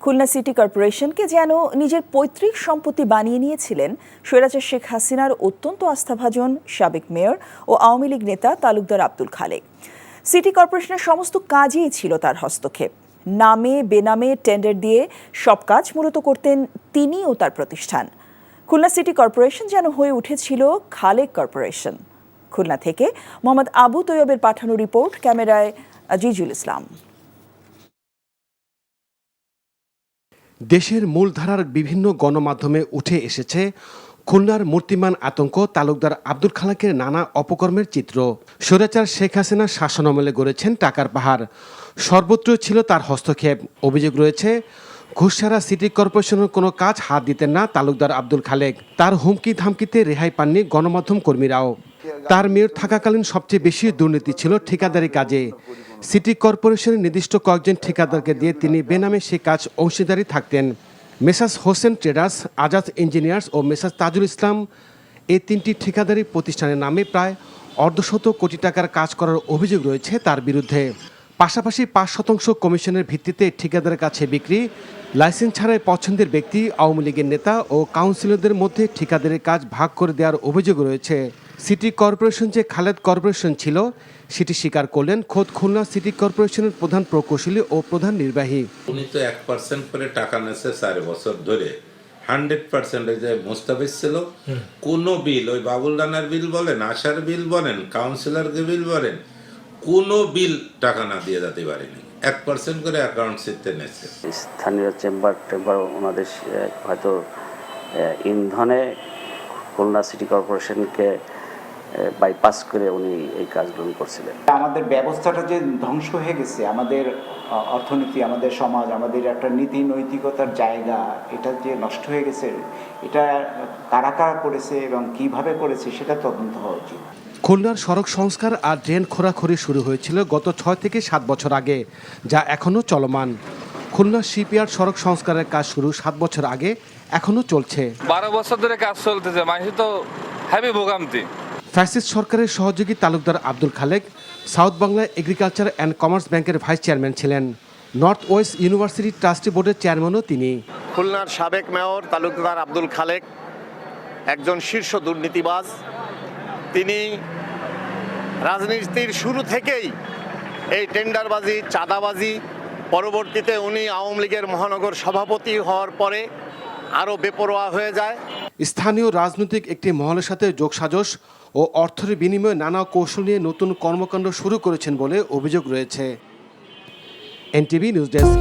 Khulna city কর্পোরেশনকে যেন নিজের পৈতৃক সম্পত্তি বানিয়ে নিয়েছিলেন স্বৈরাচার শেখ হাসিনার অত্যন্ত আস্থাভাজন সাবেক মেয়র ও আওয়ামী লীগ নেতা তালুকদার আব্দুল খালেক। সিটি কর্পোরেশনের সমস্ত কাজেই ছিল তার হস্তক্ষেপ। নামে বেনামে টেন্ডার দিয়ে সব কাজ মূলত করতেন তিনি ও তার প্রতিষ্ঠান। খুলনা সিটি কর্পোরেশন যেন হয়ে উঠেছিল খালেক কর্পোরেশন। খুলনা থেকে মোহাম্মদ আবু তৈয়বের পাঠানো রিপোর্ট, ক্যামেরায় আজিজুল ইসলাম। দেশের মূলধারার বিভিন্ন গণমাধ্যমে উঠে এসেছে খুলনার মূর্তিমান আতঙ্ক তালুকদার আব্দুল খালেকের নানা অপকর্মের চিত্র। স্বৈরাচার শেখ হাসিনার শাসনামলে গড়েছেন টাকার পাহাড়, সর্বত্র ছিল তার হস্তক্ষেপ। অভিযোগ রয়েছে ঘুষ ছাড়া সিটি কর্পোরেশনের কোনো কাজ হাত দিতেন না তালুকদার আব্দুল খালেক। তার হুমকি ধামকিতে রেহাই পাননি গণমাধ্যম কর্মীরাও। তার মেয়র থাকাকালীন সবচেয়ে বেশি দুর্নীতি ছিল ঠিকাদারি কাজে। সিটি কর্পোরেশনের নির্দিষ্ট কয়েকজন ঠিকাদারকে দিয়ে তিনি বেনামে সে কাজ অংশীদারি থাকতেন। Messrs Hossain traders, Azad engineers ও মেসার্স তাজুল ইসলাম, এই তিনটি ঠিকাদারি প্রতিষ্ঠানের নামে প্রায় অর্ধশত কোটি টাকার কাজ করার অভিযোগ রয়েছে তার বিরুদ্ধে। পাশাপাশি ৫% কমিশনের ভিত্তিতে ঠিকাদারের কাছে বিক্রি, লাইসেন্স ছাড়াই পছন্দের ব্যক্তি আওয়ামী লীগের নেতা ও কাউন্সিলরদের মধ্যে ঠিকাদারের কাজ ভাগ করে দেওয়ার অভিযোগ রয়েছে। সিটি কর্পোরেশন যে খালেদ কর্পোরেশন ছিল সেটি স্বীকার করলেন খোদ খুলনা সিটি কর্পোরেশনের প্রধান প্রকৌশলী ও প্রধান নির্বাহী। উনি তো 1% করে টাকা নেছে 4 বছর ধরে। 100% যে মুস্তাফিজ ছিল, কোনো বিল, ওই বাবুল রানার বিল বলেন, আশার বিল বলেন, কাউন্সিলরকে বিল বলেন, কোনো বিল টাকা না দিয়ে যেতে পারেনি। 1% করে অ্যাকাউন্ট সিটতে নেছে। স্থানীয় চেম্বার ওনাদের হয়তো ইন্ধনে খুলনা সিটি কর্পোরেশনকে বাইপাস করে উনি এই কাজগুলো করছিলেন। আমাদের ব্যবস্থাটা যে ধ্বংস হয়ে গেছে, আমাদের অর্থনীতি, আমাদের সমাজ, আমাদের একটা নীতি নৈতিকতার জায়গা, এটা যে নষ্ট হয়ে গেছে, এটা কারা কারা করেছে এবং কিভাবে করেছে সেটা তদন্ত হওয়া উচিত। খুলনার সড়ক সংস্কার আর ড্রেন খোঁড়াখুড়ি শুরু হয়েছিল গত 6 থেকে 7 বছর আগে, যা এখনও চলমান। খুলনা শিপইয়ার্ড সড়ক সংস্কারের কাজ শুরু 7 বছর আগে, এখনও চলছে। 12 বছর ধরে কাজ চলতেছে, মানুষ তো হ্যাভি ভোগান্তি। ফ্যাসিস্ট সরকারের সহযোগী Talukdar Abdul Khaleque south Bangla agriculture and commerce ব্যাংকের ভাইস চেয়ারম্যান ছিলেন। নর্থ ওয়েস্ট ইউনিভার্সিটি ট্রাস্টি বোর্ডের চেয়ারম্যানও তিনি। খুলনার সাবেক মেয়র তালুকদার আব্দুল খালেক একজন শীর্ষ দুর্নীতিবাজ। তিনি রাজনীতির শুরু থেকেই এই টেন্ডারবাজি, চাঁদাবাজি, পরবর্তীতে উনি আওয়ামী লীগের মহানগর সভাপতি হওয়ার পরে আরও বেপরোয়া হয়ে যায়। স্থানীয় রাজনৈতিক একটি মহলের সাথে যোগসাজশ ও অর্থের বিনিময়ে নানা কৌশল নিয়ে নতুন কর্মকাণ্ড শুরু করেছেন বলে অভিযোগ রয়েছে। NTV news desk.